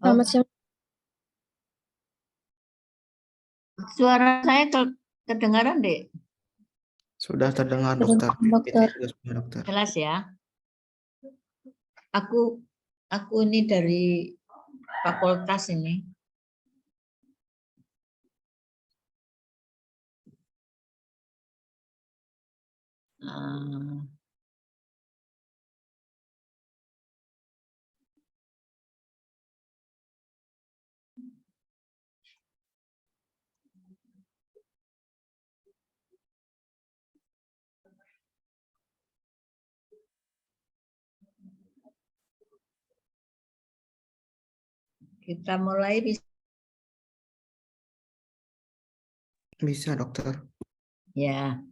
Selamat siang. Suara saya kedengaran, Dek? Sudah terdengar, dokter. Dokter. Dokter. Jelas ya. Aku ini dari fakultas ini. Kita mulai bisa, dokter. Ya.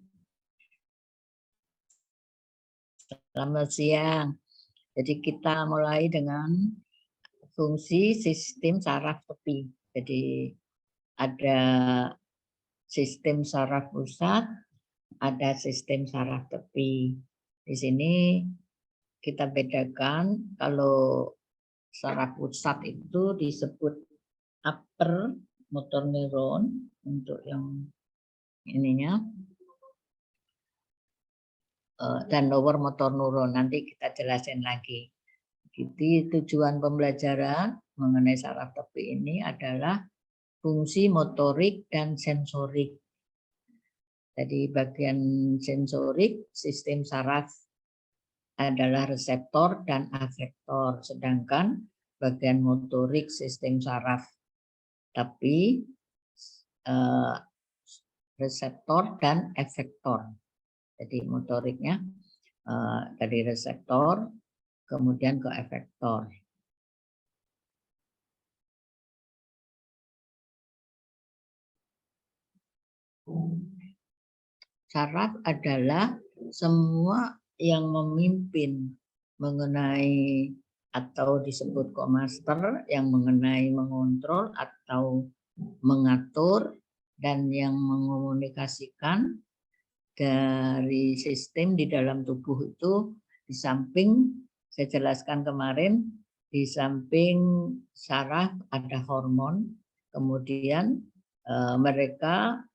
Selamat siang. Jadi kita mulai dengan fungsi sistem saraf tepi. Jadi ada sistem saraf pusat, ada sistem saraf tepi. Di sini kita bedakan kalau saraf pusat itu disebut upper motor neuron untuk yang ininya, dan lower motor neuron. Nanti kita jelasin lagi. Jadi tujuan pembelajaran mengenai saraf tepi ini adalah fungsi motorik dan sensorik. Jadi bagian sensorik sistem saraf adalah reseptor dan efektor, sedangkan bagian motorik sistem saraf tepi reseptor dan efektor. Jadi motoriknya dari reseptor kemudian ke efektor. Saraf adalah semua yang memimpin mengenai atau disebut komaster yang mengenai mengontrol atau mengatur dan yang mengomunikasikan dari sistem di dalam tubuh itu. Di samping saya jelaskan kemarin, di samping saraf ada hormon, kemudian mereka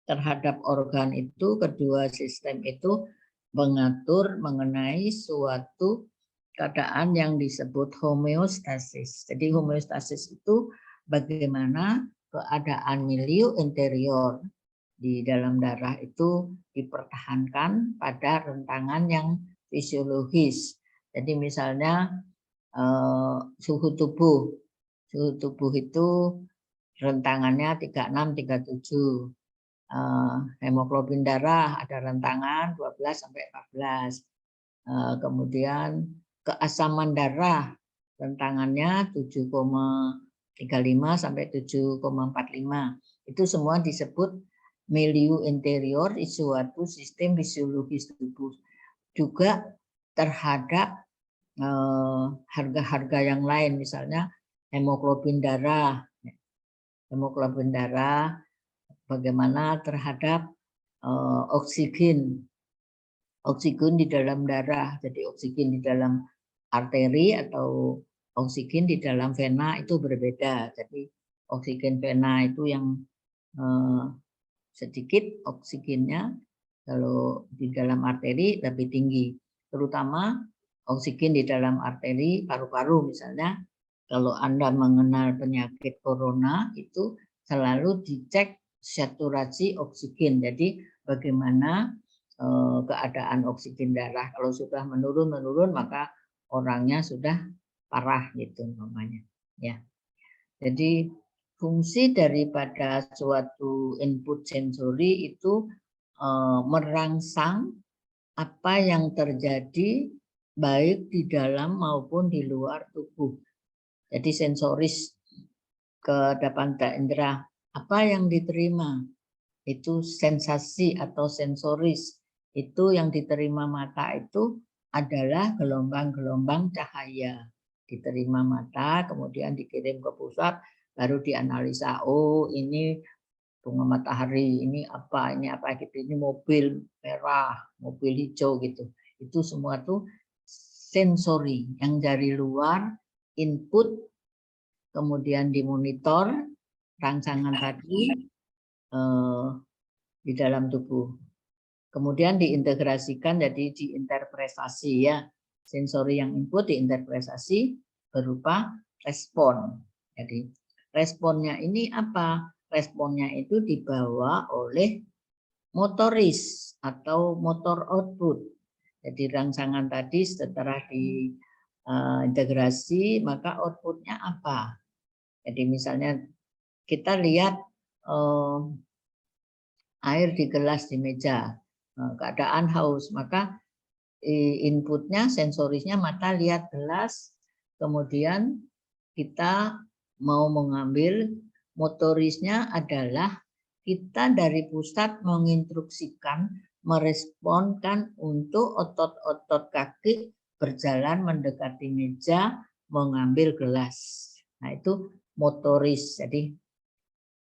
terhadap organ itu, kedua sistem itu mengatur mengenai suatu keadaan yang disebut homeostasis. Jadi homeostasis itu bagaimana keadaan milieu interior di dalam darah itu dipertahankan pada rentangan yang fisiologis. Jadi misalnya suhu tubuh itu rentangannya 36-37. Hemoglobin darah ada rentangan 12 sampai 14. Kemudian keasaman darah rentangannya 7,35 sampai 7,45. Itu semua disebut milieu interior di suatu sistem fisiologis tubuh. Juga terhadap harga-harga yang lain, misalnya hemoglobin darah. Hemoglobin darah bagaimana terhadap oksigen di dalam darah. Jadi oksigen di dalam arteri atau oksigen di dalam vena itu berbeda. Jadi oksigen vena itu yang sedikit oksigennya, kalau di dalam arteri lebih tinggi. Terutama oksigen di dalam arteri paru-paru misalnya. Kalau Anda mengenal penyakit corona itu selalu dicek saturasi oksigen. Jadi bagaimana keadaan oksigen darah. Kalau sudah menurun maka orangnya sudah parah gitu namanya. Ya. Jadi fungsi daripada suatu input sensori itu merangsang apa yang terjadi baik di dalam maupun di luar tubuh. Jadi sensoris ke depan indera, apa yang diterima itu sensasi atau sensoris, itu yang diterima mata itu adalah gelombang-gelombang cahaya. Diterima mata, kemudian dikirim ke pusat, baru dianalisa, oh ini bunga matahari, ini apa gitu, ini mobil merah, mobil hijau gitu. Itu semua tuh sensori yang dari luar input kemudian dimonitor rangsangan tadi di dalam tubuh. Kemudian diintegrasikan, jadi diinterpretasi ya. Sensori yang input diinterpretasi berupa respon. Jadi responnya ini apa? Responnya itu dibawa oleh motoris atau motor output. Jadi rangsangan tadi setelah diintegrasi, maka outputnya apa? Jadi misalnya kita lihat air di gelas di meja, keadaan haus, maka inputnya sensorisnya mata lihat gelas, kemudian kita mau mengambil, motorisnya adalah kita dari pusat menginstruksikan, meresponkan untuk otot-otot kaki berjalan mendekati meja mengambil gelas. Nah, itu motoris. Jadi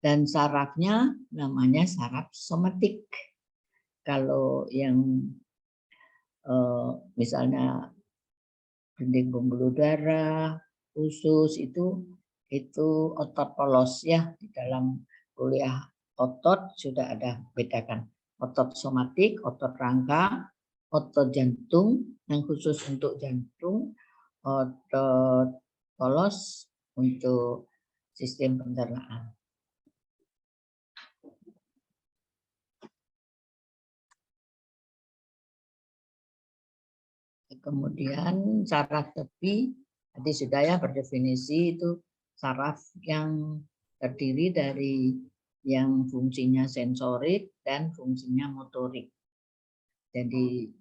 dan sarafnya namanya saraf somatik. Kalau yang misalnya dinding pembuluh darah, usus itu otot polos ya. Di dalam kuliah otot sudah ada bedakan. Otot somatik, otot rangka, otot jantung yang khusus untuk jantung, otot polos untuk sistem pencernaan. Kemudian saraf tepi, tadi sudah ya berdefinisi itu saraf yang terdiri dari yang fungsinya sensorik dan fungsinya motorik. Jadi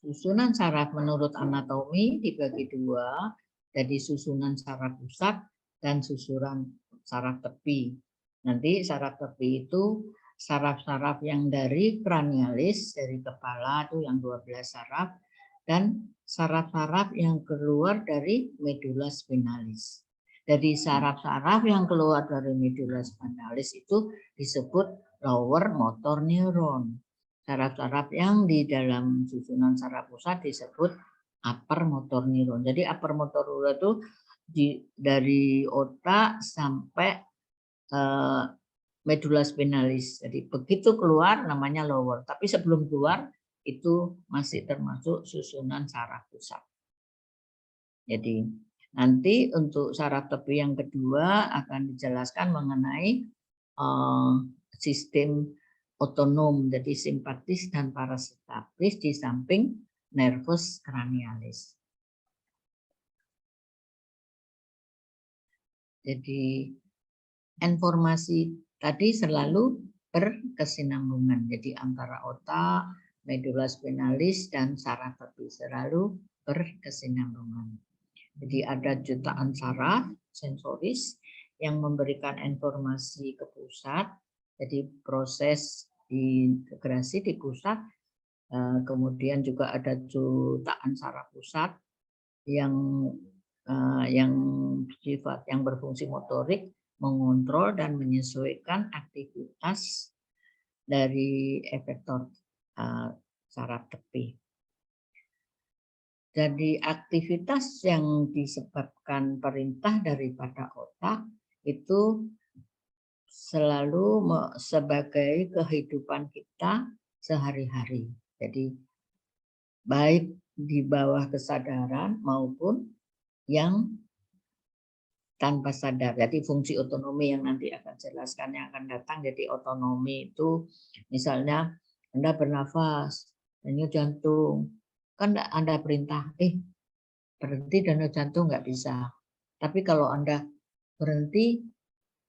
susunan saraf menurut anatomi dibagi dua, jadi susunan saraf pusat dan susunan saraf tepi. Nanti saraf tepi itu saraf-saraf yang dari kranialis, dari kepala itu yang 12 saraf, dan saraf-saraf yang keluar dari medula spinalis. Jadi saraf-saraf yang keluar dari medula spinalis itu disebut lower motor neuron. Saraf-saraf yang di dalam susunan saraf pusat disebut upper motor neuron. Jadi upper motor neuron itu dari otak sampai medula spinalis. Jadi begitu keluar namanya lower. Tapi sebelum keluar itu masih termasuk susunan saraf pusat. Jadi nanti untuk saraf tepi yang kedua akan dijelaskan mengenai sistem otonom, jadi simpatis dan parasimpatis di samping nervus cranialis. Jadi informasi tadi selalu berkesinambungan, jadi antara otak, medula spinalis dan saraf tepi selalu berkesinambungan. Jadi ada jutaan saraf sensoris yang memberikan informasi ke pusat. Jadi proses integrasi di pusat, kemudian juga ada jutaan saraf pusat yang sifat yang berfungsi motorik, mengontrol dan menyesuaikan aktivitas dari efektor saraf tepi. Jadi aktivitas yang disebabkan perintah daripada otak itu selalu sebagai kehidupan kita sehari-hari. Jadi baik di bawah kesadaran maupun yang tanpa sadar. Jadi fungsi otonomi yang nanti akan jelaskan yang akan datang. Jadi otonomi itu misalnya Anda bernafas, denyut jantung. Kan Anda perintah, berhenti denyut jantung nggak bisa. Tapi kalau Anda berhenti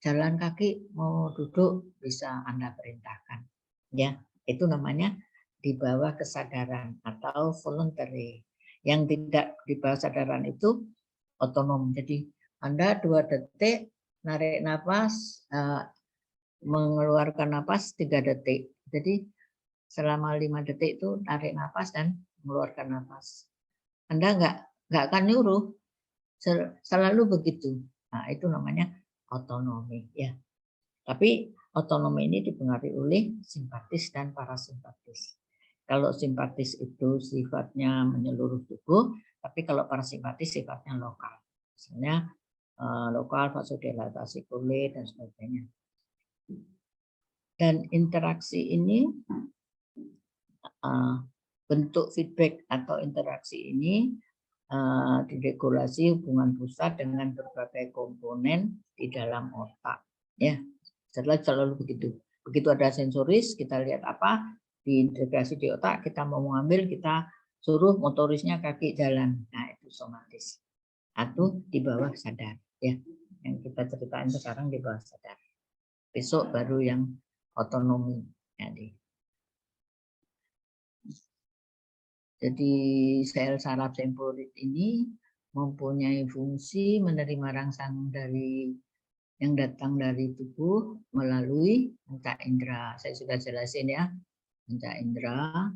jalan kaki mau duduk bisa Anda perintahkan. Ya, itu namanya di bawah kesadaran atau voluntary. Yang tidak di bawah kesadaran itu otonom. Jadi Anda 2 detik narik nafas, mengeluarkan nafas 3 detik. Jadi selama 5 detik itu narik nafas dan mengeluarkan nafas. Anda nggak akan nyuruh, selalu begitu. Nah, itu namanya otonomi ya. Tapi otonomi ini dipengaruhi oleh simpatis dan parasimpatis. Kalau simpatis itu sifatnya menyeluruh tubuh, tapi kalau parasimpatis sifatnya lokal. Misalnya lokal, vasodilatasi kulit dan sebagainya. Dan interaksi ini, bentuk feedback atau interaksi ini diregulasi hubungan pusat dengan berbagai komponen di dalam otak. Ya, selalu begitu. Begitu ada sensoris, kita lihat apa diintegrasi di otak, kita mau mengambil, kita suruh motorisnya kaki jalan. Nah, itu somatis. Atau di bawah sadar. Ya, yang kita ceritain sekarang di bawah sadar. Besok baru yang otonomi. Jadi sel saraf semporit ini mempunyai fungsi menerima rangsang dari yang datang dari tubuh melalui panca indera. Saya sudah jelasin ya, panca indera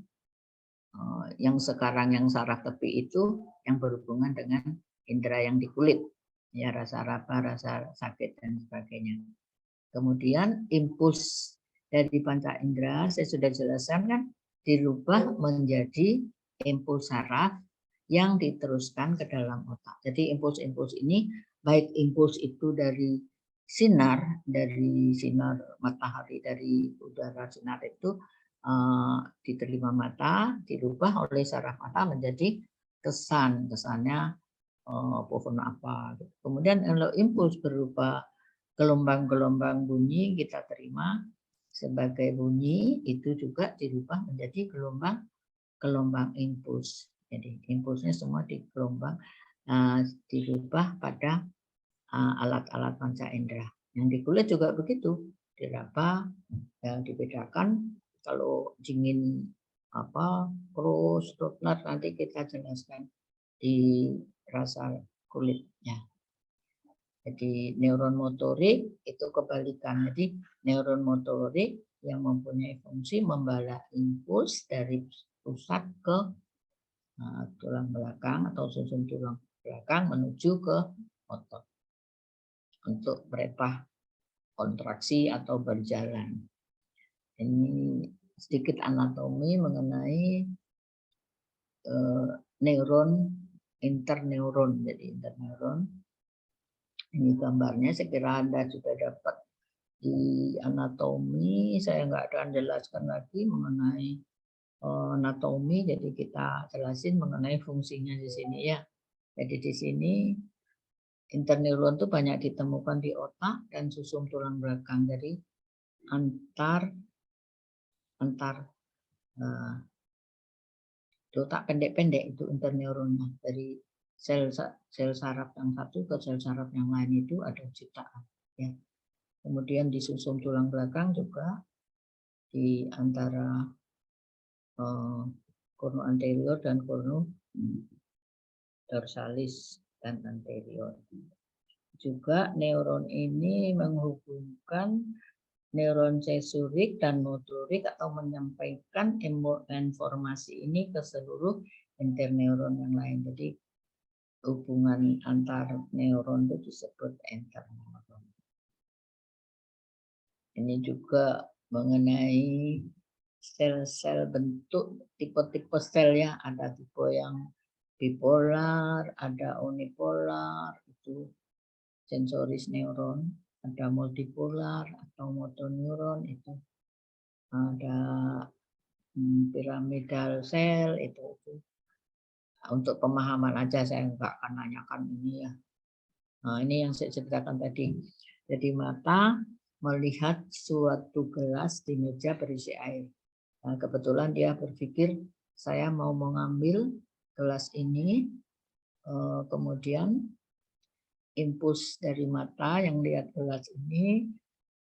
yang sekarang yang saraf tepi itu yang berhubungan dengan indera yang di kulit, ya rasa raba, rasa sakit dan sebagainya. Kemudian impuls dari panca indera saya sudah jelaskan kan dirubah menjadi impuls saraf yang diteruskan ke dalam otak. Jadi impuls-impuls ini baik impuls itu dari sinar matahari, dari udara sinar itu diterima mata, dirubah oleh saraf mata menjadi kesannya pohon apa. Kemudian kalau impuls berupa gelombang-gelombang bunyi kita terima sebagai bunyi, itu juga dirubah menjadi gelombang impuls. Jadi impulsnya semua dirubah pada alat-alat panca indera. Yang di kulit juga begitu, diraba, yang dibedakan. Kalau dingin cross, droplet nanti kita jelaskan di rasa kulitnya. Jadi neuron motorik itu kebalikan. Jadi neuron motorik yang mempunyai fungsi membawa impuls dari pusat ke tulang belakang atau susun tulang belakang menuju ke otot untuk merepah kontraksi atau berjalan. Ini sedikit anatomi mengenai neuron interneuron. Jadi interneuron ini gambarnya, saya kira Anda juga dapat di anatomi. Saya nggak akan jelaskan lagi mengenai anatomi, jadi kita jelasin mengenai fungsinya di sini ya. Jadi di sini interneuron itu banyak ditemukan di otak dan susum tulang belakang. Jadi antar di otak pendek-pendek itu interneuronnya, dari sel saraf yang satu ke sel saraf yang lain itu ada jutaan. Ya. Kemudian di susum tulang belakang juga di antara cornu anterior dan cornu dorsalis dan anterior. Juga neuron ini menghubungkan neuron sensorik dan motorik atau menyampaikan informasi ini ke seluruh interneuron yang lain. Jadi hubungan antar neuron itu disebut interneuron. Ini juga mengenai sel-sel bentuk tipe-tipe sel ya, ada tipe yang bipolar, ada unipolar, itu sensoris neuron, ada multipolar atau motoneuron, itu ada piramidal sel, itu untuk pemahaman aja, saya nggak akan nanyakan ini ya. Nah, ini yang saya ceritakan tadi. Jadi mata melihat suatu gelas di meja berisi air. Nah, kebetulan dia berpikir saya mau mengambil gelas ini, kemudian impuls dari mata yang lihat gelas ini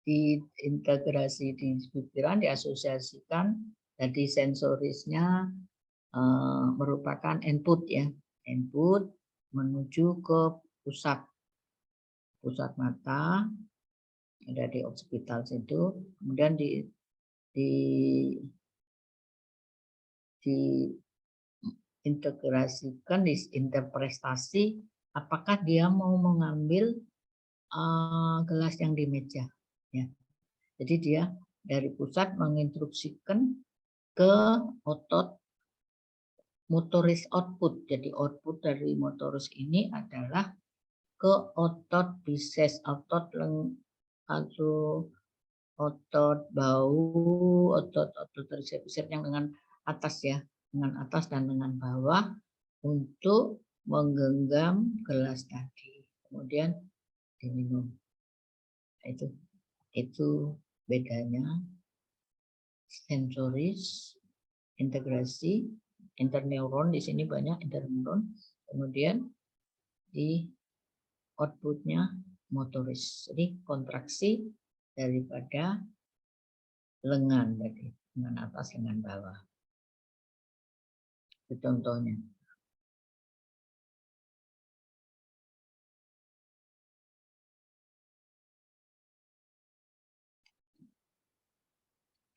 diintegrasi di pikiran, diasosiasikan, jadi sensorisnya merupakan input ya, input menuju ke pusat mata, ada di occipital situ, kemudian diintegrasikan, diinterpretasi apakah dia mau mengambil gelas yang di meja. Ya. Jadi dia dari pusat menginstruksikan ke otot motoris output. Jadi output dari motoris ini adalah ke otot bises, otot atau otot bau, otot trisep yang dengan atas ya, dengan atas dan dengan bawah untuk menggenggam gelas tadi. Kemudian diminum. Itu bedanya sensoris, integrasi, interneuron, di sini banyak interneuron, kemudian di outputnya motoris, jadi kontraksi daripada lengan tadi, lengan atas, lengan bawah. Itu contohnya.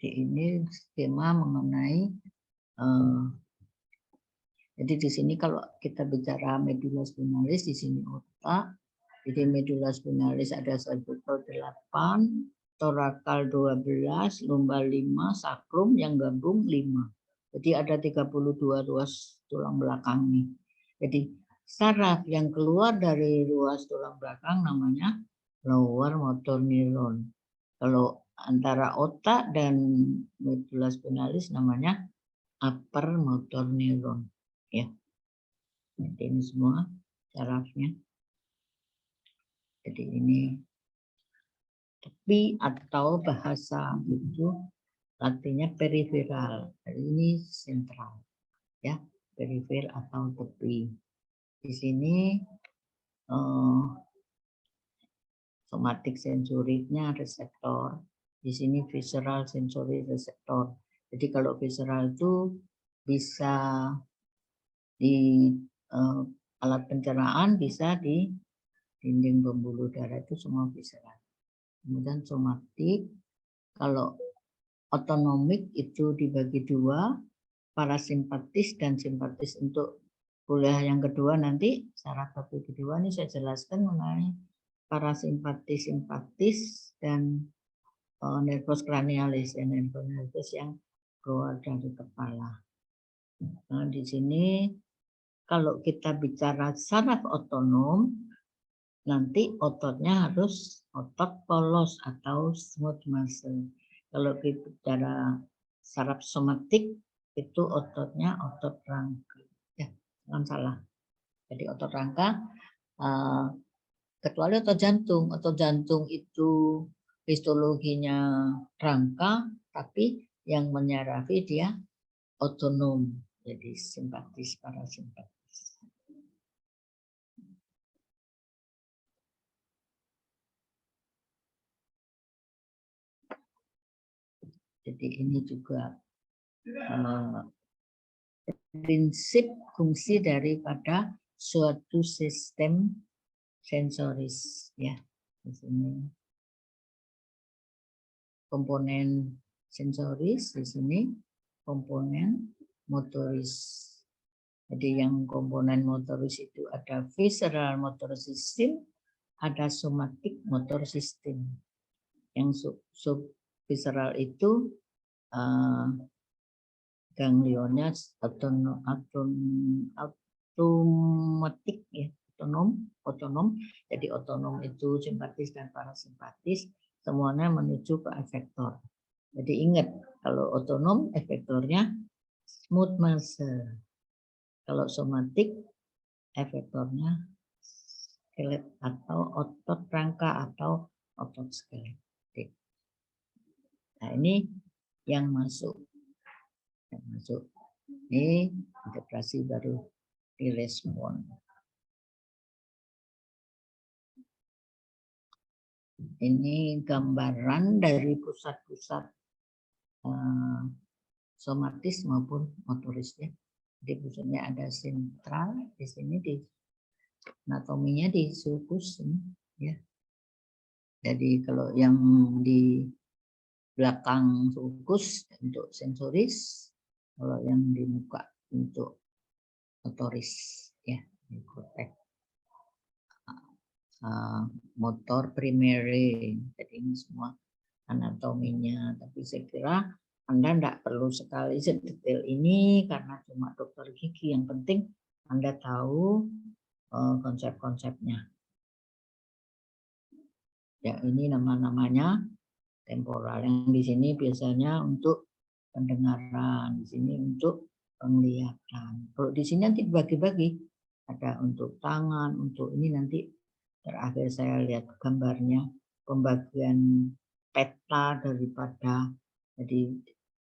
Ini skema mengenai jadi di sini kalau kita bicara medula spinalis, di sini otak. Jadi medula spinalis ada cervical 8, thoracal 12, lumbal 5, sakrum yang gabung 5. Jadi ada 32 ruas tulang belakang nih. Jadi saraf yang keluar dari ruas tulang belakang namanya lower motor neuron. Kalau antara otak dan medula spinalis namanya upper motor neuron. Ya, jadi ini semua sarafnya. Jadi ini tepi atau bahasa itu artinya periferal. Jadi ini sentral, ya, perifer atau tepi. Di sini somatik sensoriknya reseptor. Di sini visceral sensory reseptor. Jadi kalau visceral itu bisa di alat pencernaan, bisa di dinding pembuluh darah, itu semua visceral. Kemudian somatik, kalau otonomik itu dibagi dua, parasimpatis dan simpatis. Untuk kuliah yang kedua nanti, syarat topik kedua ini saya jelaskan mengenai parasimpatis, simpatis, dan nervus cranialis, nervus yang keluar dari kepala. Nah, di sini kalau kita bicara saraf otonom, nanti ototnya harus otot polos atau smooth muscle. Kalau kita bicara saraf somatik, itu ototnya otot rangka. Ya, jangan salah. Jadi otot rangka, kecuali otot jantung. Otot jantung itu histologinya rangka, tapi yang menyarafi dia otonom. Jadi simpatis, parasimpatis. Jadi ini juga prinsip fungsi daripada suatu sistem sensoris, ya. Di sini komponen sensoris, di sini komponen motoris. Jadi yang komponen motoris itu ada visceral motor system, ada somatic motor system. Yang visceral itu ganglionnya otomatik, ya, otonom. Jadi otonom itu simpatis dan parasimpatis, semuanya menuju ke efektor. Jadi ingat, kalau otonom efektornya smooth muscle. Kalau somatik efektornya skelet atau otot rangka atau otot skeletik. Nah, ini yang masuk. Ini integrasi baru direspon. Ini gambaran dari pusat-pusat somatis maupun motorisnya. Jadi pusatnya ada sentral di sini, di anatominya di sulcus ini, ya. Jadi kalau yang di belakang sulcus untuk sensoris, kalau yang di muka untuk motoris, ya, di korteks motor primary. Jadi ini semua anatominya. Tapi saya kira Anda tidak perlu sekali sedetail ini karena cuma dokter gigi. Yang penting Anda tahu konsep-konsepnya. Ya, ini nama-namanya temporal. Yang di sini biasanya untuk pendengaran, di sini untuk penglihatan. Kalau di sini nanti dibagi-bagi, ada untuk tangan, untuk ini nanti terakhir saya lihat gambarnya pembagian peta daripada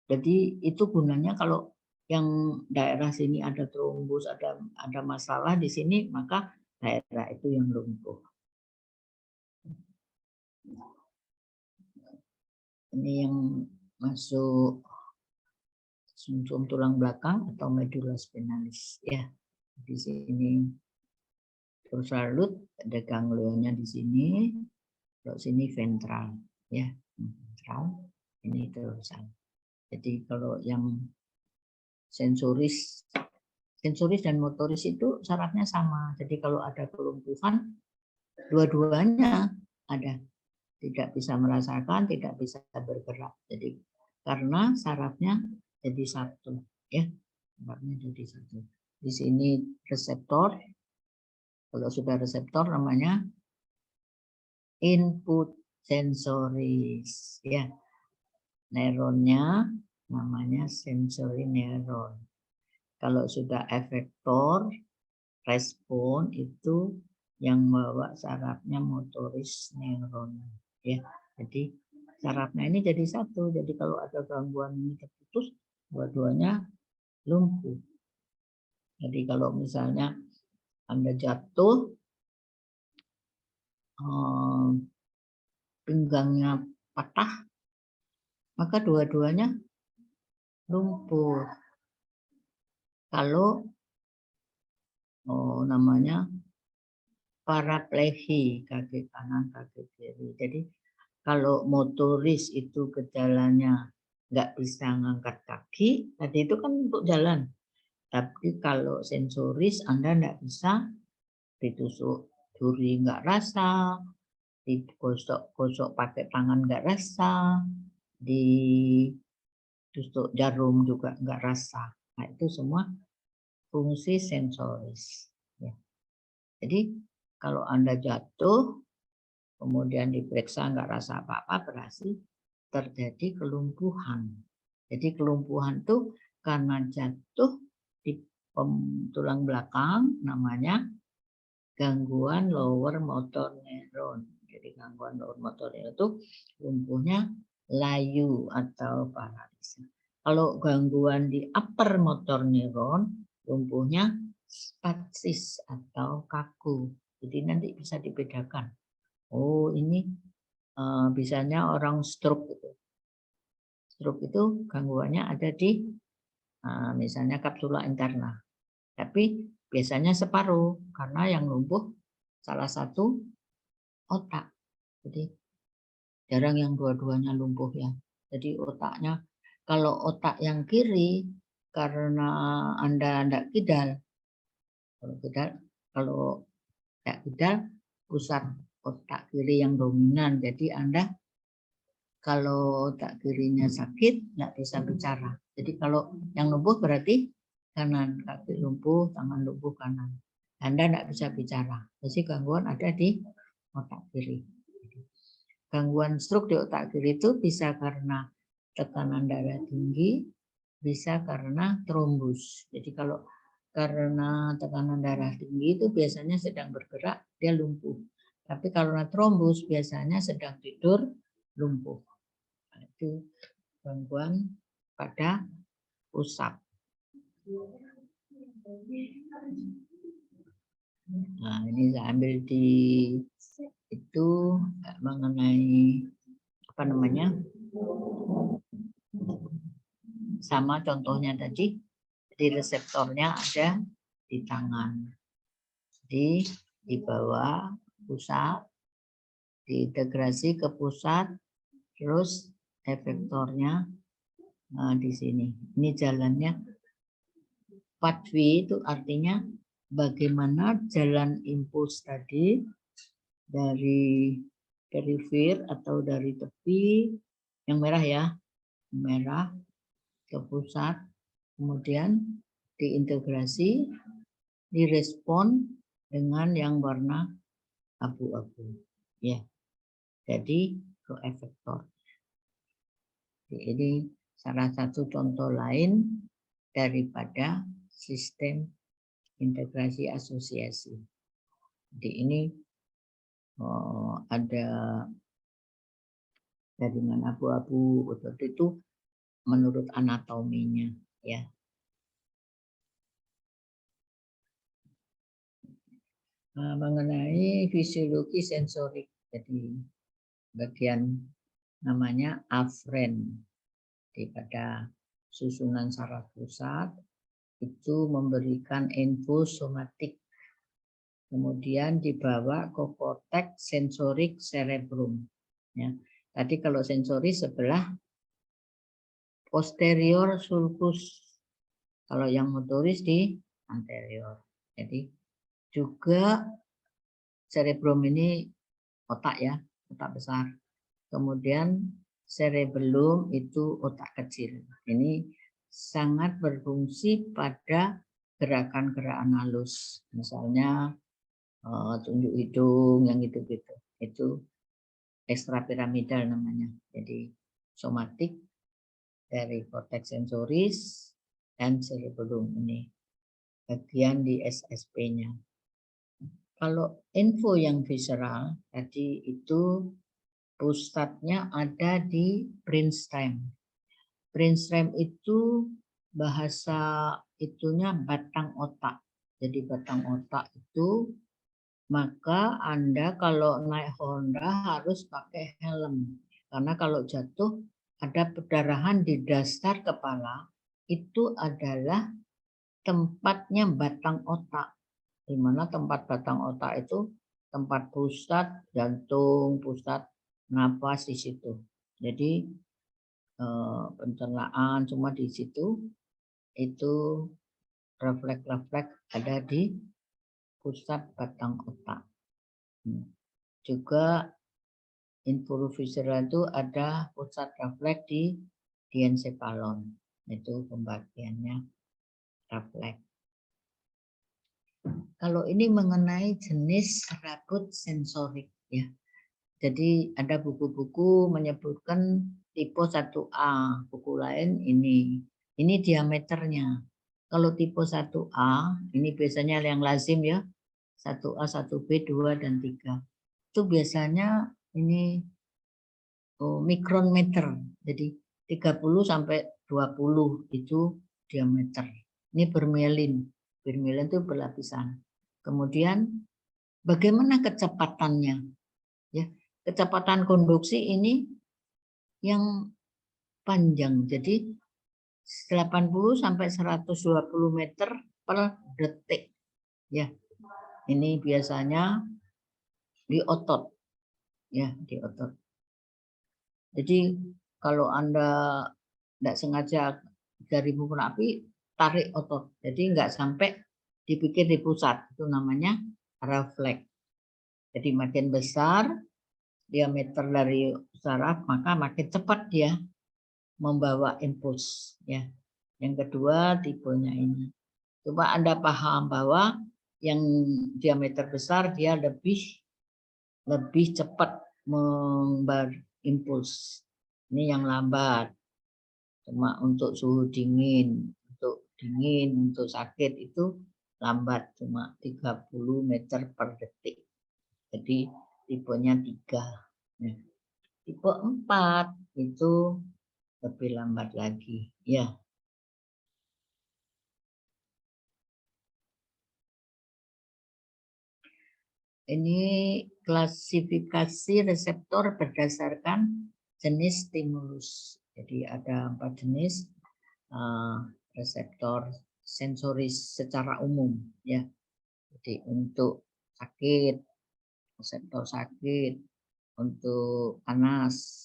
jadi itu gunanya kalau yang daerah sini ada trombus, ada masalah di sini, maka daerah itu yang lumpuh. Ini yang masuk sumsum tulang belakang atau medula spinalis ya. Di sini dorsal root, ada ganglionnya di sini. Kalau sini ventral ya, ventral, ini dorsal. Jadi kalau yang sensoris dan motoris itu syaratnya sama. Jadi kalau ada kelumpuhan, dua-duanya ada. Tidak bisa merasakan, tidak bisa bergerak. Jadi karena syaratnya jadi satu, ya. Syaratnya jadi satu. Di sini reseptor. Kalau sudah reseptor namanya input sensoris, ya. Neuronnya namanya sensory neuron. Kalau sudah efektor, respon itu yang bawa sarafnya motoris neuron, ya. Jadi sarafnya ini jadi satu. Jadi kalau ada gangguan ini terputus, dua-duanya lumpuh. Jadi kalau misalnya Anda jatuh, pinggangnya patah, maka dua-duanya lumpuh. Kalau namanya paraplegia, kaki kanan, kaki kiri. Jadi kalau motoris itu gejalanya nggak bisa ngangkat kaki, tadi itu kan untuk jalan. Tapi kalau sensoris Anda nggak bisa, ditusuk duri nggak rasa, digosok-gosok pakai tangan nggak rasa, ditusuk jarum juga nggak rasa. Nah itu semua fungsi sensoris. Ya. Jadi kalau Anda jatuh, kemudian diperiksa nggak rasa apa-apa, berarti terjadi kelumpuhan. Jadi kelumpuhan itu karena jatuh di tulang belakang, namanya gangguan lower motor neuron. Jadi gangguan lower motor neuron itu lumpuhnya layu atau paralisa. Kalau gangguan di upper motor neuron, lumpuhnya spastis atau kaku. Jadi nanti bisa dibedakan. Oh ini bisanya orang stroke itu. Stroke itu gangguannya ada di misalnya kapsula interna. Tapi biasanya separuh karena yang lumpuh salah satu otak. Jadi jarang yang dua-duanya lumpuh ya. Jadi otaknya, kalau otak yang kiri karena Anda tidak kidal. Kalau tidak kidal, pusat otak kiri yang dominan. Jadi Anda kalau otak kirinya sakit, nggak bisa bicara. Jadi kalau yang lumpuh berarti kanan, kaki lumpuh, tangan lumpuh kanan. Anda tidak bisa bicara. Jadi gangguan ada di otak kiri. Gangguan stroke di otak kiri itu bisa karena tekanan darah tinggi, bisa karena trombus. Jadi kalau karena tekanan darah tinggi itu biasanya sedang bergerak, dia lumpuh. Tapi karena trombus biasanya sedang tidur, lumpuh. Itu gangguan pada pusat. Nah, ini saya ambil di itu mengenai apa namanya? Sama contohnya tadi, di reseptornya ada di tangan. Di bawah pusat, diintegrasi ke pusat, terus efektornya di sini. Ini jalannya pathway, itu artinya bagaimana jalan impuls tadi dari perifer atau dari tepi, yang merah ya, merah ke pusat, kemudian diintegrasi, direspon dengan yang warna abu-abu. Ya, jadi koefaktor. Ini salah satu contoh lain daripada sistem integrasi asosiasi. Jadi ini ada jaringan abu-abu itu menurut anatominya ya. Mengenai fisiologi sensorik, jadi bagian namanya afren pada susunan saraf pusat itu memberikan info somatik, kemudian dibawa ke korteks sensorik cerebrum. Ya. Tadi kalau sensori sebelah posterior sulcus, kalau yang motoris di anterior. Jadi juga cerebrum ini otak ya, otak besar. Kemudian cerebellum itu otak kecil. Ini sangat berfungsi pada gerakan-gerakan halus. Misalnya tunjuk hidung yang gitu-gitu. Itu ekstrapiramidal namanya. Jadi somatik dari korteks sensoris dan cerebellum ini. Bagian di SSP-nya. Kalau info yang visceral tadi itu pusatnya ada di brainstem. Brainstem itu bahasa itunya batang otak. Jadi batang otak itu maka Anda kalau naik Honda harus pakai helm. Karena kalau jatuh ada perdarahan di dasar kepala, itu adalah tempatnya batang otak. Di mana tempat batang otak itu tempat pusat jantung, pusat napas di situ. Jadi pencernaan cuma di situ, itu refleks-refleks ada di pusat batang otak. Juga info visceral itu ada pusat refleks di diencephalon. Itu pembagiannya refleks. Kalau ini mengenai jenis rabut sensorik ya. Jadi ada buku-buku menyebutkan tipe 1A, buku lain ini. Ini diameternya. Kalau tipe 1A, ini biasanya yang lazim ya. 1A, 1B, 2 dan 3. Itu biasanya ini mikrometer. Jadi 30 sampai 20 itu diameter. Ini bermelin. Bermelin itu berlapisan. Kemudian bagaimana kecepatannya? Ya, kecepatan konduksi ini yang panjang. Jadi 80 sampai 120 meter per detik. Ya. Ini biasanya di otot. Ya, di otot. Jadi kalau Anda tidak sengaja dari buku api, tarik otot. Jadi nggak sampai dipikir di pusat. Itu namanya refleks. Jadi makin besar diameter dari saraf, maka makin cepat dia membawa impuls. Ya. Yang kedua tipenya ini. Coba Anda paham bahwa yang diameter besar dia lebih cepat membawa impuls. Ini yang lambat. Cuma untuk suhu dingin, untuk sakit itu lambat, cuma 30 meter per detik. Jadi tipenya 3. Nah, tipe 4 itu lebih lambat lagi. Ya. Ini klasifikasi reseptor berdasarkan jenis stimulus. Jadi ada 4 jenis reseptor sensoris secara umum. Ya. Jadi untuk sakit, reseptor sakit, untuk panas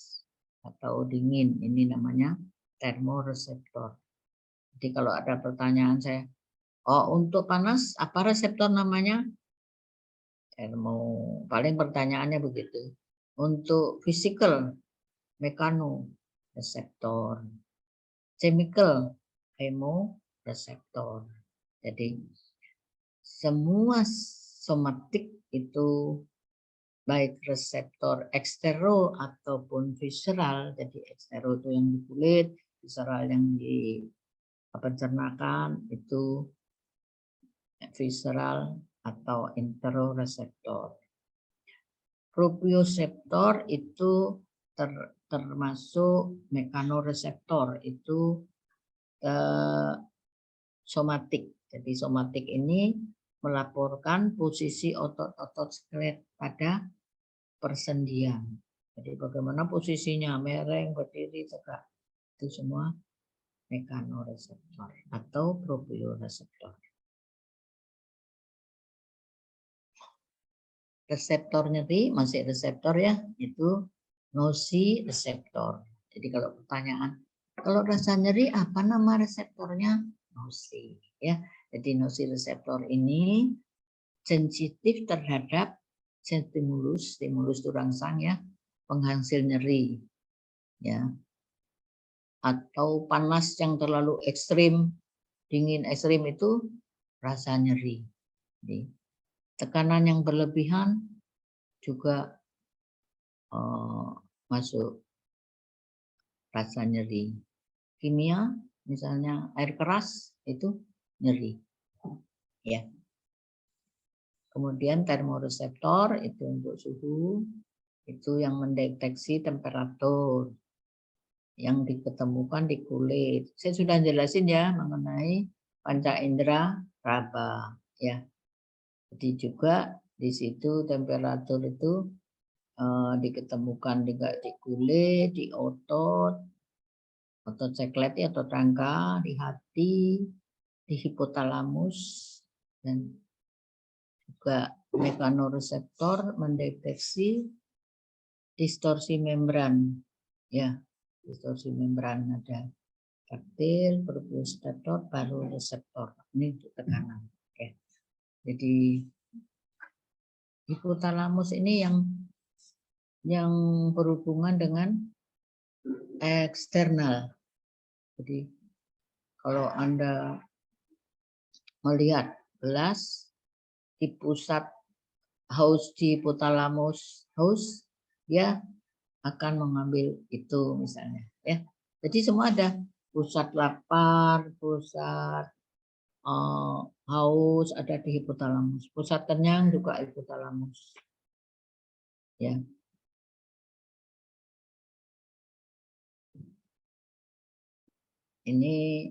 atau dingin, ini namanya termoreseptor. Jadi kalau ada pertanyaan saya, untuk panas apa reseptor namanya? Paling pertanyaannya begitu. Untuk physical, mekanoreseptor. Chemical, chemoreseptor. Jadi semua somatik itu baik reseptor ekstero ataupun visceral. Jadi ekstero itu yang di kulit, visceral yang di pencernaan, itu visceral atau interoreseptor. Proprioseptor itu termasuk mekanoreseptor, itu somatik. Jadi somatik ini melaporkan posisi otot-otot skelet pada persendian. Jadi bagaimana posisinya, mereng, berdiri, tegak, itu semua mekanoreseptor atau proprioreseptor. Reseptor nyeri masih reseptor ya, itu nociceptor. Jadi kalau pertanyaan, kalau rasa nyeri apa nama reseptornya? Noci ya. Jadi nociceptor ini sensitif terhadap stimulus itu rangsang ya, penghasil nyeri ya, atau panas yang terlalu ekstrim, dingin ekstrim itu rasa nyeri. Jadi, tekanan yang berlebihan juga masuk rasa nyeri. Kimia misalnya air keras itu nyeri ya. Kemudian termoreseptor itu untuk suhu, itu yang mendeteksi temperatur yang diketemukan di kulit. Saya sudah jelasin ya mengenai panca indera raba ya. Jadi juga di situ temperatur itu diketemukan juga di kulit, di otot seklet atau rangka, di hati, di hipotalamus, dan juga mekanoreseptor mendeteksi distorsi membran ya, distorsi membran ada taktil, proprioseptor, baroreseptor. Ini untuk tekanan. Oke. Jadi hipotalamus ini yang berhubungan dengan eksternal. Jadi kalau Anda melihat gelas di pusat haus di hipotalamus haus, dia akan mengambil itu misalnya ya. Jadi semua ada pusat lapar, pusat haus ada di hipotalamus, pusat kenyang juga hipotalamus ya. Ini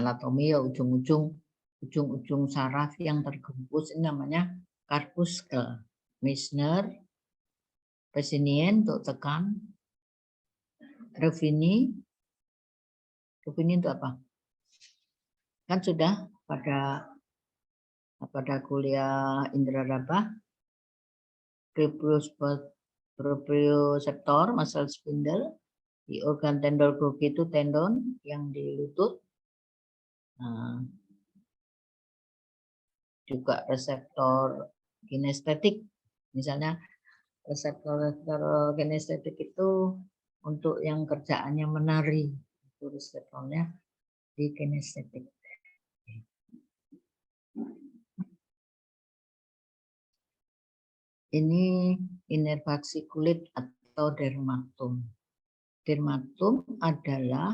anatomi ya, ujung-ujung saraf yang tergembus ini namanya corpuscle. Meissner, Pacinian untuk tekan, Ruffini itu apa? Kan sudah pada kuliah indera raba, proprioseptor, muscle spindle, di organ tendon Golgi itu tendon yang di lutut. Nah, juga reseptor kinestetik, misalnya reseptor kinestetik itu untuk yang kerjaannya menari, itu reseptornya di kinestetik. Ini inervasi kulit atau dermatom. Dermatom adalah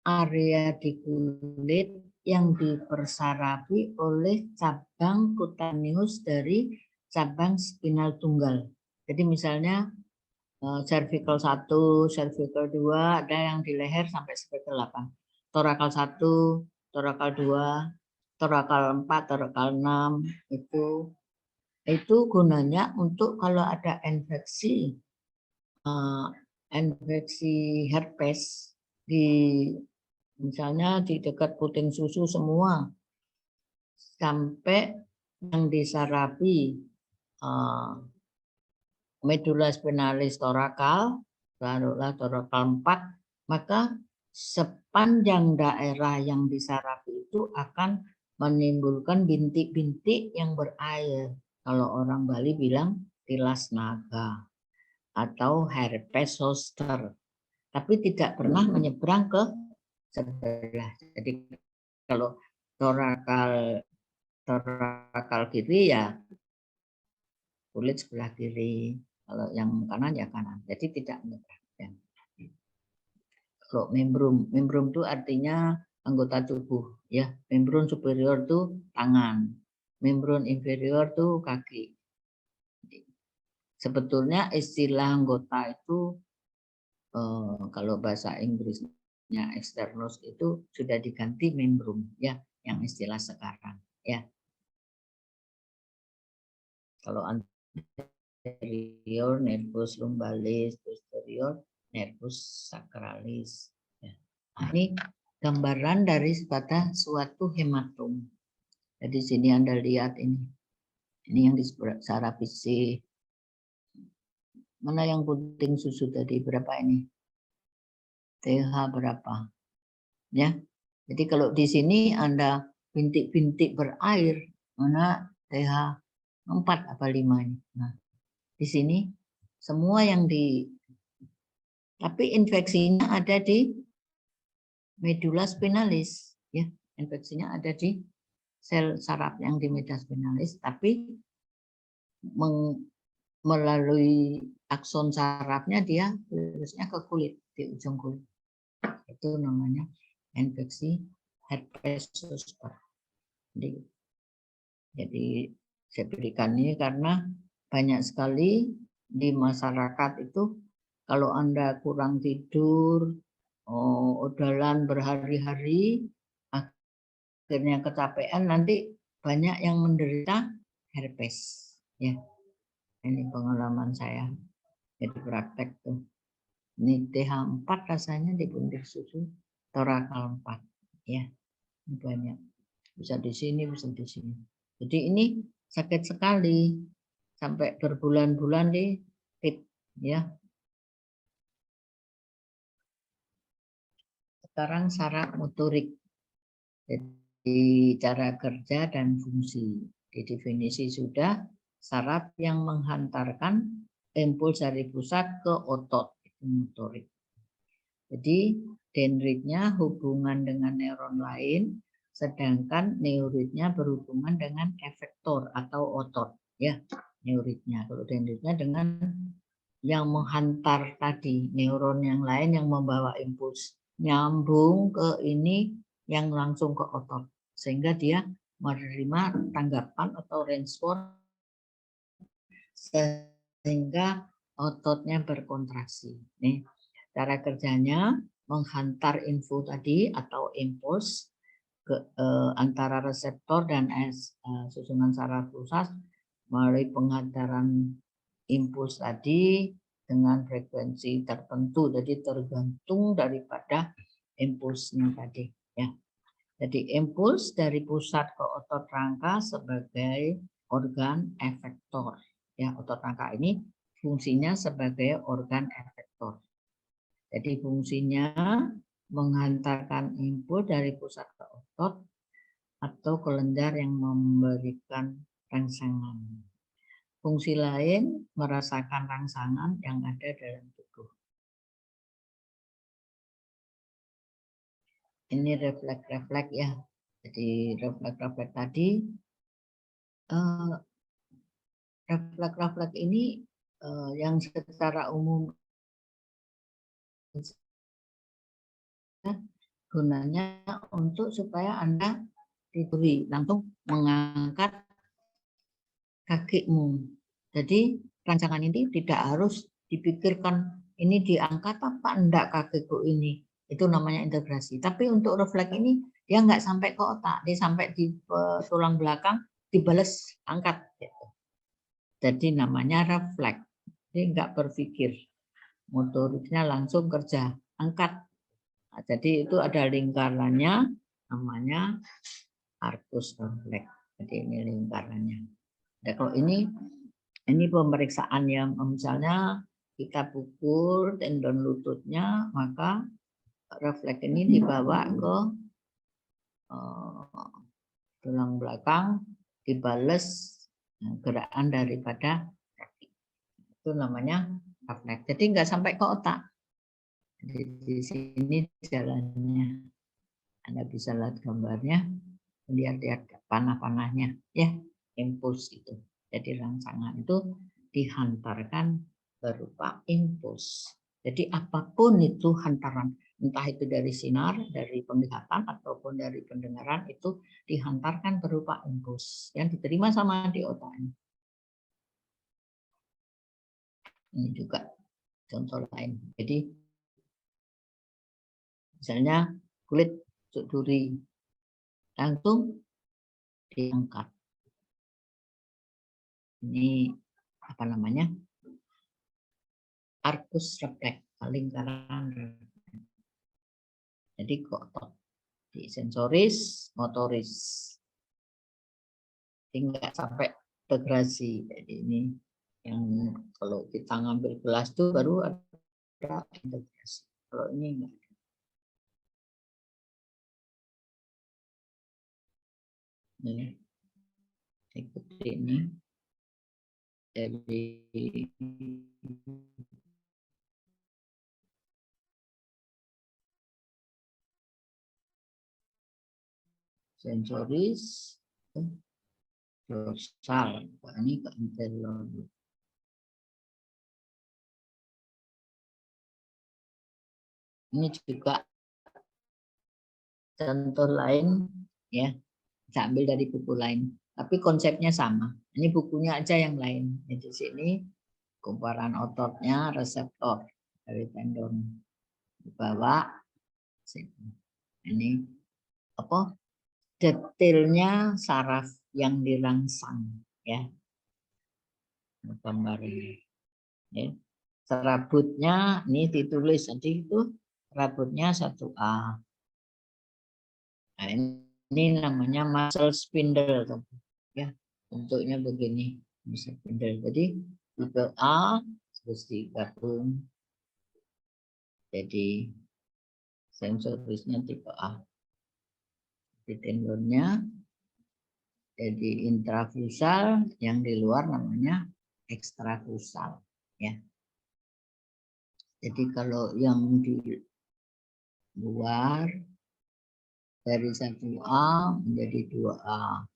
area di kulit yang dipersarafi oleh cabang kutaneus dari cabang spinal tunggal. Jadi misalnya cervical 1, cervical 2, ada yang di leher sampai cervical 8. Torakal 1, torakal 2, torakal 4, torakal 6, itu gunanya untuk kalau ada infeksi herpes di misalnya di dekat puting susu semua sampai yang disarafi medula spinalis torakal, barulah torakal 4, maka sepanjang daerah yang disarafi itu akan menimbulkan bintik-bintik yang berair. Kalau orang Bali bilang tilas naga atau herpes zoster, tapi tidak pernah menyeberang ke sebelah. Jadi kalau torakal kiri ya kulit sebelah kiri, kalau yang kanan ya kanan. Jadi tidak menyeberangkan. Kalau membrum itu artinya anggota tubuh, ya. Membran superior itu tangan, membran inferior itu kaki. Sebetulnya istilah anggota itu kalau bahasa Inggrisnya externus itu sudah diganti membrum, ya, yang istilah sekarang, ya. Kalau anterior nervus lumbalis, posterior nervus sacralis. Ya. Nah, ini gambaran dari pada suatu hematom. Jadi sini Anda lihat ini yang disebut secara fisik. Mana yang puting susu tadi berapa ini? TH berapa? Ya. Jadi kalau di sini Anda bintik-bintik berair, mana TH 4 apa 5 ini. Nah, di sini semua yang tapi infeksinya ada di medula spinalis, ya. Infeksinya ada di sel saraf yang di medula spinalis, tapi melalui akson sarafnya dia virusnya ke kulit, di ujung kulit. Itu namanya infeksi herpes zoster. Jadi saya berikan ini karena banyak sekali di masyarakat itu kalau Anda kurang tidur, udalan berhari-hari, akhirnya kecapean, nanti banyak yang menderita herpes. Ya, ini pengalaman saya. Jadi praktek tuh. Ini TH4 rasanya di puntir susu, torakal 4. Ya, ini banyak. Bisa di sini, bisa di sini. Jadi ini sakit sekali sampai berbulan-bulan di pit, ya. Sekarang saraf motorik. Jadi cara kerja dan fungsi. Di definisi sudah saraf yang menghantarkan impuls dari pusat ke otot, itu motorik. Jadi dendritnya hubungan dengan neuron lain, sedangkan neuritnya berhubungan dengan efektor atau otot, ya, neuritnya. Kalau dendritnya dengan yang menghantar tadi, neuron yang lain yang membawa impuls nyambung ke ini yang langsung ke otot, sehingga dia menerima tanggapan atau respon sehingga ototnya berkontraksi. Nih, cara kerjanya menghantar info tadi atau impuls ke antara reseptor dan susunan saraf pusat melalui penghantaran impuls tadi dengan frekuensi tertentu. Jadi tergantung daripada impulsnya tadi, ya. Jadi impuls dari pusat ke otot rangka sebagai organ efektor. Ya, otot rangka ini fungsinya sebagai organ efektor. Jadi fungsinya menghantarkan impuls dari pusat ke otot atau kelenjar yang memberikan rangsangan. Fungsi lain merasakan rangsangan yang ada dalam tubuh. Ini refleks-refleks, ya. Jadi refleks-refleks tadi, refleks-refleks ini yang secara umum gunanya untuk supaya Anda tiduri, langsung mengangkat kakimu. Jadi rancangan ini tidak harus dipikirkan ini diangkat apa enggak kakiku ini. Itu namanya integrasi. Tapi untuk refleks ini dia enggak sampai ke otak, dia sampai di tulang belakang dibales angkat. Jadi namanya refleks. Dia enggak berpikir. Motoriknya langsung kerja, angkat. Nah, jadi itu ada lingkarannya namanya arcus refleks. Jadi ini lingkarannya. Nah, kalau ini pemeriksaan yang misalnya kita pukul tendon lututnya, maka refleks ini dibawa ke tulang belakang, dibales gerakan daripada kaki. Itu namanya refleks. Jadi nggak sampai ke otak. Di sini jalannya. Anda bisa lihat gambarnya, lihat panah-panahnya, ya, impuls itu. Jadi rangsangan itu dihantarkan berupa impuls. Jadi apapun itu hantaran, entah itu dari sinar, dari penglihatan ataupun dari pendengaran, itu dihantarkan berupa impuls yang diterima sama di otak. Ini juga contoh lain. Jadi misalnya kulit duri langsung diangkat. Ini apa namanya? Arcus refleks, lingkaran. Jadi otot di sensoris, motoris, hingga sampai integrasi. Jadi ini yang kalau kita ngambil gelas itu baru ada integrasi. Kalau ini enggak. Ini ikuti ini. Jadi sensoris, dorsal, ini ke anterior. Ini juga contoh lain, ya, bisa ambil dari buku lain, tapi konsepnya sama. Ini bukunya aja yang lain. Jadi sini kumparan ototnya, reseptor dari tendon dibawa. Ini apa? Detailnya saraf yang dirangsang, ya. Gambar ini. Ya. Serabutnya ini ditulis nanti itu serabutnya 1A. Nah, ini namanya muscle spindle, ya. Bentuknya begini, muscle spindle. Jadi tipe A terus digabung jadi sensorisnya tipe A. Di tendonnya jadi intrafusal, yang di luar namanya ekstrafusal, ya. Jadi kalau yang di luar dari 1A menjadi 2A.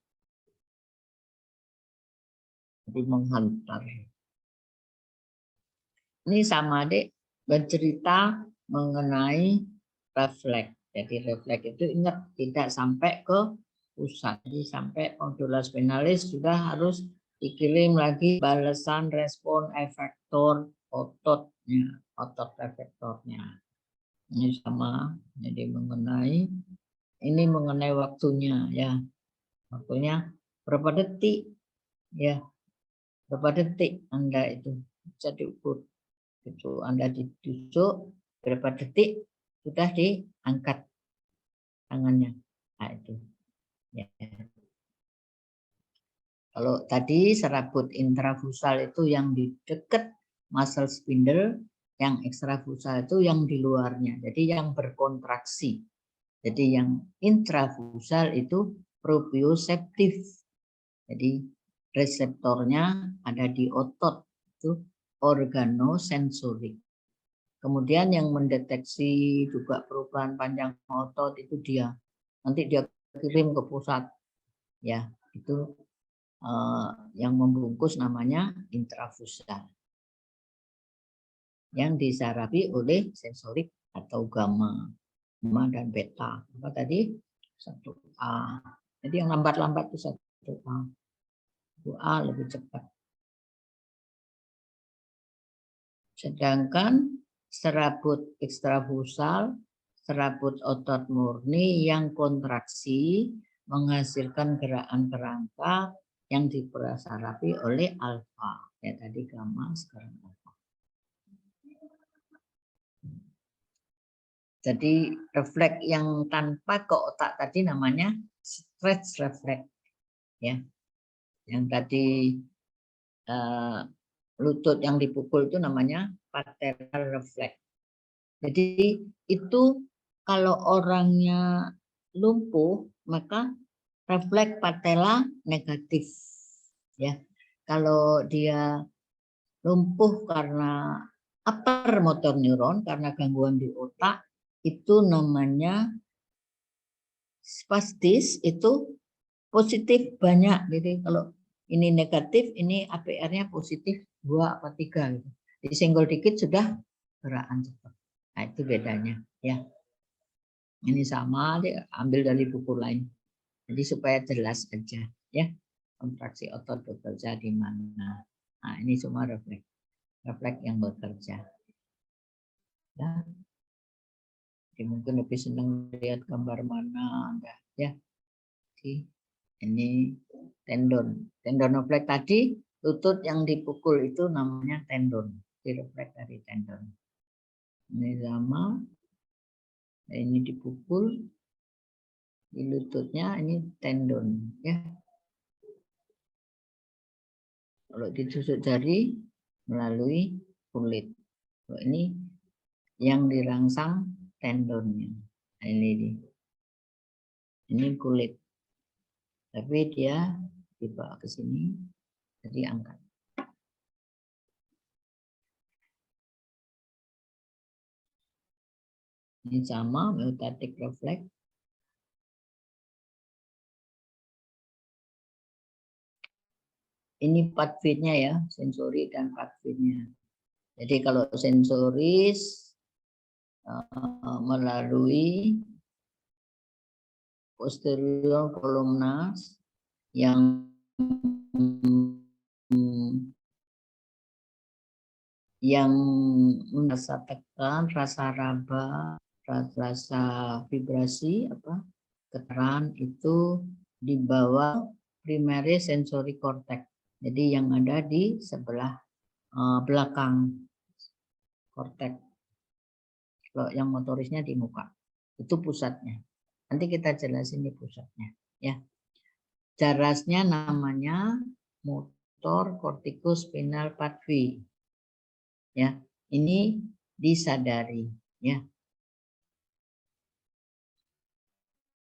Jadi menghantar. Ini sama adik bercerita mengenai refleks. Jadi refleks itu ingat tidak sampai ke pusat. Jadi sampai kondula spinalis sudah harus dikirim lagi balasan respon efektor ototnya, otot efektornya. Ini sama. Jadi mengenai waktunya, ya. Waktunya berapa detik, ya. Berapa detik Anda itu bisa diukur. Itu Anda ditusuk berapa detik sudah diangkat tangannya. Nah, itu. Ya. Kalau tadi serabut intrafusal itu yang di dekat muscle spindle, yang ekstrafusal itu yang di luarnya. Jadi yang berkontraksi. Jadi yang intrafusal itu proprioseptif. Jadi reseptornya ada di otot, itu organosensorik. Kemudian yang mendeteksi juga perubahan panjang otot itu dia. Nanti dia kirim ke pusat. Ya, itu yang membungkus namanya intrafusal. Yang disarapi oleh sensorik atau gamma dan beta. Apa tadi? 1A. Jadi yang lambat-lambat itu 1A. 2A lebih cepat. Sedangkan serabut ekstrafusal, serabut otot murni yang kontraksi menghasilkan gerakan kerangka yang diprasarapi oleh alfa. Ya tadi gamma, sekarang alfa. Jadi refleks yang tanpa ke otak tadi namanya stretch reflex, ya. Yang tadi lutut yang dipukul itu namanya patellar reflex. Jadi itu kalau orangnya lumpuh maka refleks patella negatif, ya. Kalau dia lumpuh karena upper motor neuron, karena gangguan di otak, itu namanya spastis, itu positif banyak. Jadi kalau ini negatif, ini APR-nya positif 2 apa 3 gitu. Disenggol dikit sudah gerakan cepat. Nah, itu bedanya ya. Ini sama, ambil dari buku lain. Jadi supaya jelas aja ya. Kontraksi otot bekerja di mana. Nah, ini semua refleks yang bekerja. Ya. Jadi mungkin lebih senang lihat gambar mana Anda ya. Oke. Ini tendonofleks tadi, lutut yang dipukul itu namanya tendon, refleks dari tendon. Ini sama, ini dipukul di lututnya, ini tendon ya. Kalau ditusuk jari melalui kulit. Kalau ini yang dirangsang tendonnya. Ini kulit. Tapi dia dibawa ke sini, jadi angkat. Ini sama, myotatic reflex. Ini part feet-nya ya, sensori dan part feet-nya. Jadi kalau sensoris melalui posterior columnas yang merasa tekan, rasa raba, rasa vibrasi, getaran itu di bawah primary sensory cortex. Jadi yang ada di sebelah belakang korteks. Kalau yang motorisnya di muka, itu pusatnya. Nanti kita jelasin di pusatnya, ya. Jarasnya namanya motor corticospinal pathway. Ya, ini disadari, ya.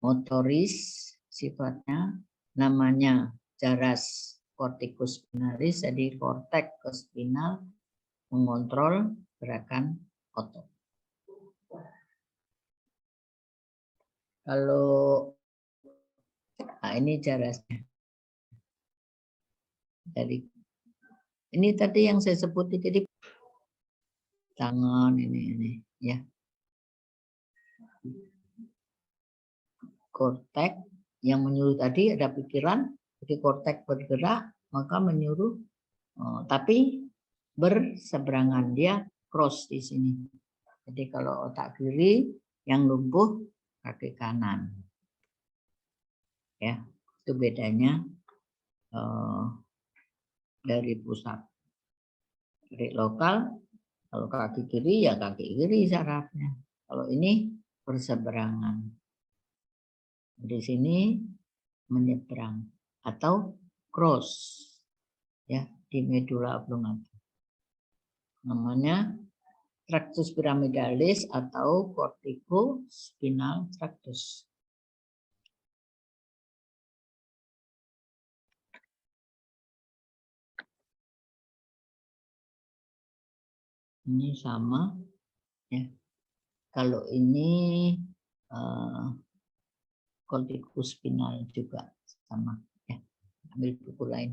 Motoris sifatnya namanya jaras corticospinalis, jadi korteks ke spinal mengontrol gerakan otot. Kalau ini jarasnya. Jadi ini tadi yang saya sebut, jadi tangan ini ya. Korteks yang menyuruh tadi ada pikiran, jadi korteks bergerak maka menyuruh, tapi berseberangan, dia cross di sini. Jadi kalau otak kiri yang lumpuh kaki kanan, ya itu bedanya dari pusat. Dari lokal, kalau kaki kiri ya kaki kiri sarafnya. Kalau ini berseberangan. Di sini menyeberang atau cross ya di medula oblongata. Namanya tractus pyramidalis atau corticospinal tractus. Ini sama ya. Kalau ini corticospinal juga sama ya. Ambil buku lain.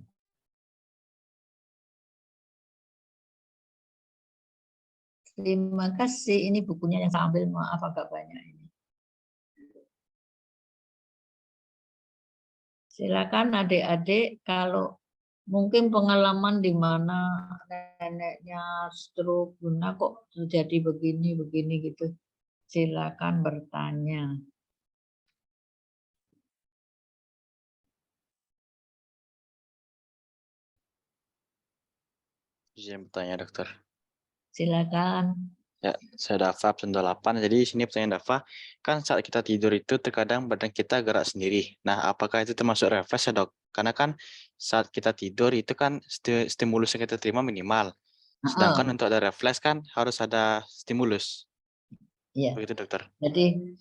Terima kasih. Ini bukunya yang saya ambil, maaf agak banyak ini. Silakan adik-adik, kalau mungkin pengalaman di mana neneknya stroke, Bunda kok terjadi begini gitu. Silakan bertanya. Izin bertanya, dokter. Silakan. Ya, saya Dava, absen 28. Jadi sini pertanyaan Dava, kan saat kita tidur itu terkadang badan kita gerak sendiri. Nah, apakah itu termasuk refleks ya, Dok? Karena kan saat kita tidur itu kan stimulus yang kita terima minimal. Sedangkan untuk ada refleks kan harus ada stimulus. Iya. Begitu, dokter. Jadi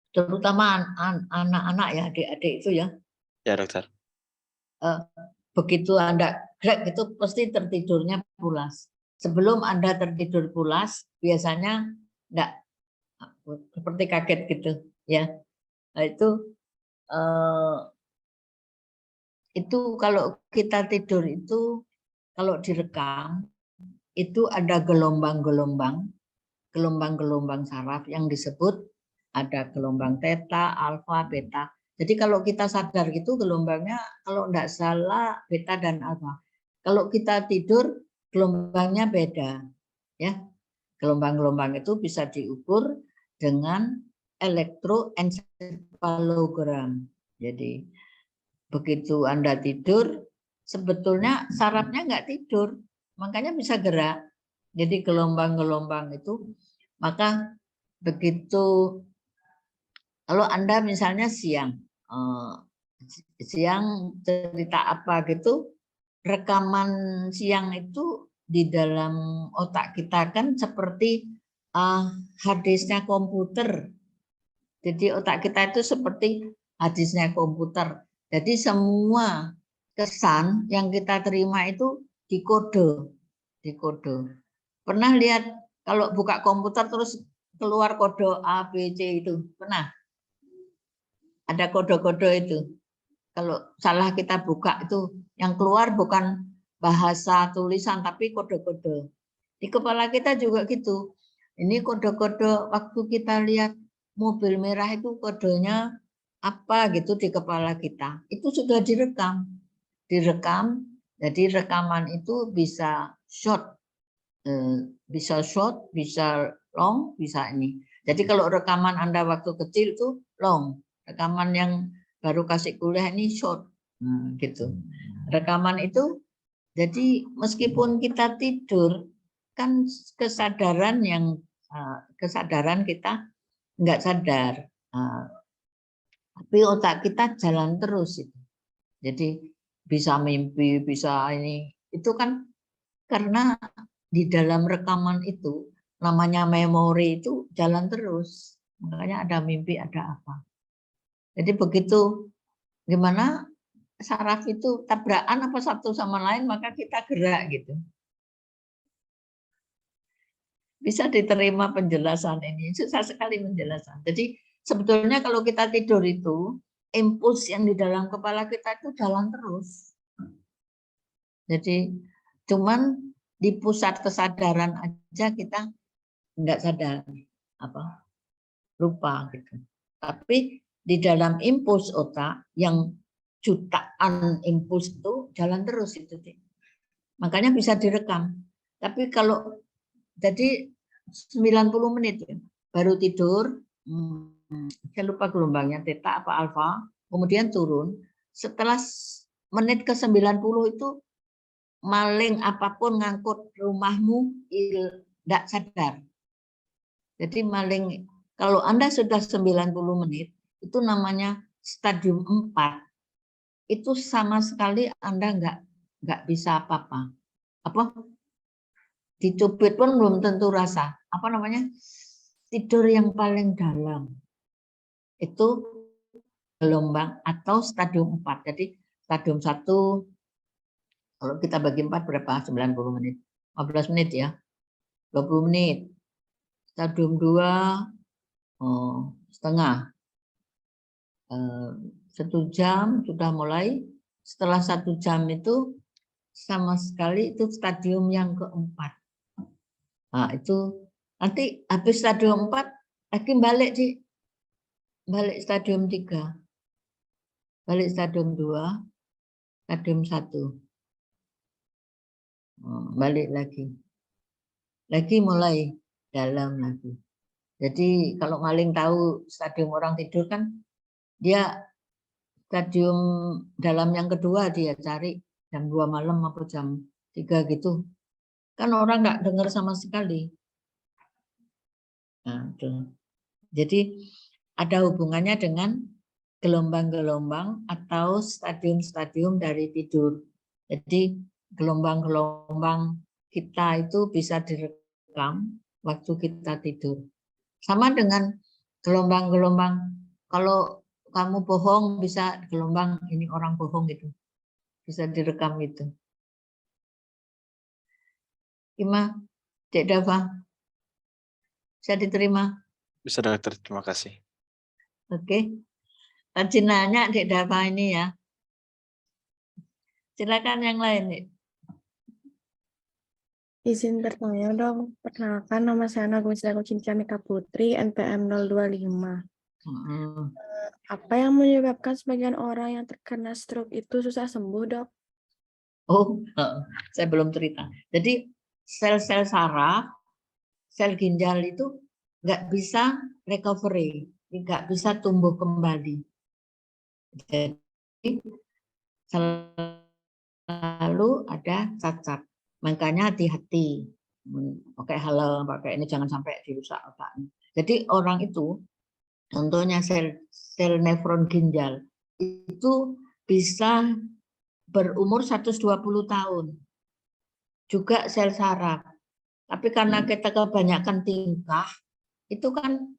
terutama anak-anak ya, adik-adik itu ya. Ya, dokter. Begitu Anda gerak itu pasti tertidurnya pulas. Sebelum Anda tertidur pulas, biasanya enggak seperti kaget gitu ya. Nah, itu Itu kalau kita tidur itu, kalau direkam, itu ada gelombang-gelombang saraf yang disebut ada gelombang theta, alfa, beta. Jadi kalau kita sadar gitu gelombangnya kalau enggak salah beta dan alfa. Kalau kita tidur gelombangnya beda, ya. Gelombang-gelombang itu bisa diukur dengan elektroencephalogram. Jadi begitu Anda tidur, sebetulnya sarafnya enggak tidur, makanya bisa gerak. Jadi gelombang-gelombang itu, maka begitu kalau Anda misalnya siang cerita apa gitu, rekaman siang itu di dalam otak kita kan seperti harddisknya komputer. Jadi otak kita itu seperti harddisknya komputer. Jadi semua kesan yang kita terima itu dikode. Pernah lihat kalau buka komputer terus keluar kode A, B, C itu? Pernah? Ada kode-kode itu. Kalau salah kita buka itu, yang keluar bukan bahasa tulisan tapi kode-kode. Di kepala kita juga gitu. Ini kode-kode waktu kita lihat mobil merah itu kodenya apa gitu di kepala kita. Itu sudah direkam. Jadi rekaman itu bisa short, bisa long, bisa ini. Jadi kalau rekaman Anda waktu kecil itu long, rekaman yang baru kasih kuliah ini short, gitu. Rekaman itu, jadi meskipun kita tidur, kan kesadaran kita nggak sadar, tapi otak kita jalan terus itu. Jadi bisa mimpi, bisa ini, itu kan karena di dalam rekaman itu namanya memori itu jalan terus, makanya ada mimpi, ada apa. Jadi begitu gimana saraf itu tabrakan apa satu sama lain maka kita gerak gitu. Bisa diterima penjelasan ini, susah sekali penjelasan. Jadi sebetulnya kalau kita tidur itu impuls yang di dalam kepala kita itu jalan terus. Jadi cuman di pusat kesadaran aja kita nggak sadar lupa gitu. Tapi di dalam impuls otak yang jutaan impuls itu jalan terus itu. Makanya bisa direkam. Tapi kalau jadi 90 menit baru tidur, saya lupa gelombangnya theta apa alfa, kemudian turun. Setelah menit ke 90 itu maling apapun ngangkut rumahmu tidak sadar. Jadi maling, kalau Anda sudah 90 menit, itu namanya stadium 4. Itu sama sekali Anda nggak bisa apa-apa. Dicubit pun belum tentu rasa. Apa namanya? Tidur yang paling dalam. Itu gelombang atau stadium 4. Jadi stadium 1, kalau kita bagi 4 berapa? 90 menit. 15 menit ya. 20 menit. Stadium 2, setengah. 1 jam sudah mulai. Setelah 1 jam itu sama sekali itu stadium yang keempat. Nah, itu nanti habis stadium 4 lagi balik stadium 3. Balik stadium 2, stadium 1. Balik lagi. Lagi mulai dalam lagi. Jadi kalau maling tahu stadium orang tidur kan dia stadium dalam yang kedua dia cari jam 2 malam atau jam 3 gitu. Kan orang nggak dengar sama sekali. Nah, itu. Jadi ada hubungannya dengan gelombang-gelombang atau stadium-stadium dari tidur. Jadi gelombang-gelombang kita itu bisa direkam waktu kita tidur. Sama dengan gelombang-gelombang, kalau kamu bohong bisa gelombang ini orang bohong gitu. Bisa direkam itu. Gimana, Dek Dava? Bisa diterima? Bisa dokter, terima kasih. Oke. Rajin nanya Dek Dava ini ya. Silakan yang lain nih. Izin bertanya dong, perkenalkan nama saya Nagumi Sedako Cincamika Putri, NPM 025. Apa yang menyebabkan sebagian orang yang terkena stroke itu susah sembuh, dok? Oh, saya belum cerita. Jadi sel-sel saraf, sel ginjal itu nggak bisa recovery, nggak bisa tumbuh kembali. Jadi selalu ada cacat. Makanya hati-hati. Pakai helm, pakai ini jangan sampai dirusak otaknya. Jadi orang itu, contohnya sel nefron ginjal itu bisa berumur 120 tahun. Juga sel saraf. Tapi karena kita kebanyakan tingkah, itu kan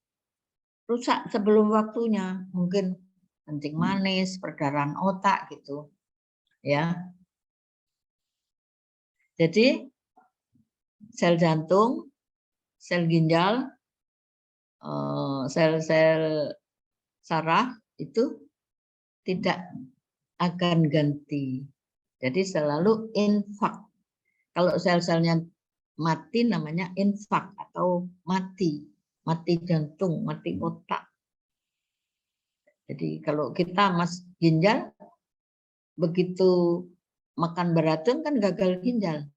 rusak sebelum waktunya. Mungkin kencing manis, perdarahan otak gitu. Ya. Jadi sel jantung, sel ginjal, sel-sel saraf itu tidak akan ganti. Jadi selalu infak. Kalau sel-selnya mati namanya infak atau mati jantung, mati otak. Jadi kalau kita mas ginjal begitu makan beracun kan gagal ginjal.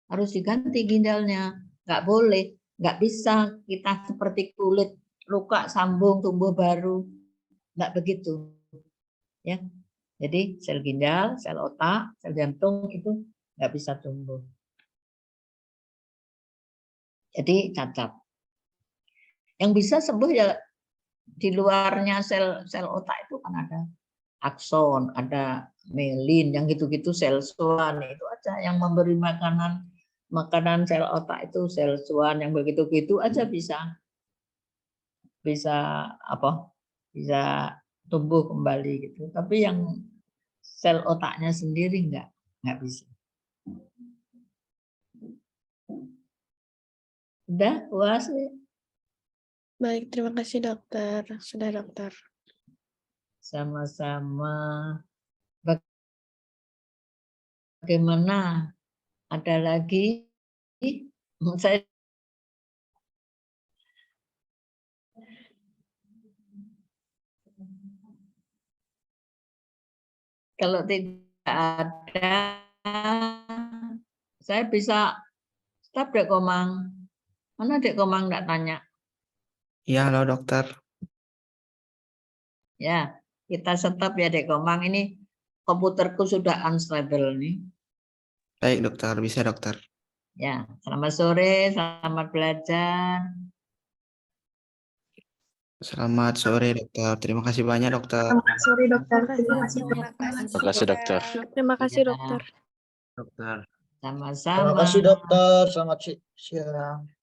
Harus diganti ginjalnya. Nggak boleh, nggak bisa kita seperti kulit luka sambung tumbuh baru. Nggak begitu. Ya. Jadi sel ginjal, sel otak, sel jantung itu nggak bisa tumbuh. Jadi cacat. Yang bisa sembuh ya di luarnya sel otak itu kan ada akson, ada mielin, yang gitu-gitu sel swan itu aja yang memberi makanan sel otak itu sel swan yang begitu-gitu aja bisa bisa tumbuh kembali gitu. Tapi yang sel otaknya sendiri nggak bisa. Udah puas ya? Baik, terima kasih dokter. Sudah dokter. Sama-sama. Bagaimana? Ada lagi? Saya kalau tidak ada, saya bisa stop Dek Komang. Mana Dek Komang enggak tanya? Iya, halo dokter. Ya, kita stop ya Dek Komang. Ini komputerku sudah unstable nih. Baik dokter, bisa dokter. Ya, selamat sore, selamat belajar. Selamat sore dokter. Terima kasih banyak dokter. Selamat sore dokter. Terima kasih. Terima kasih dokter. Terima kasih Ya, dokter. Dokter. sama-sama. Terima kasih dokter. Selamat siang.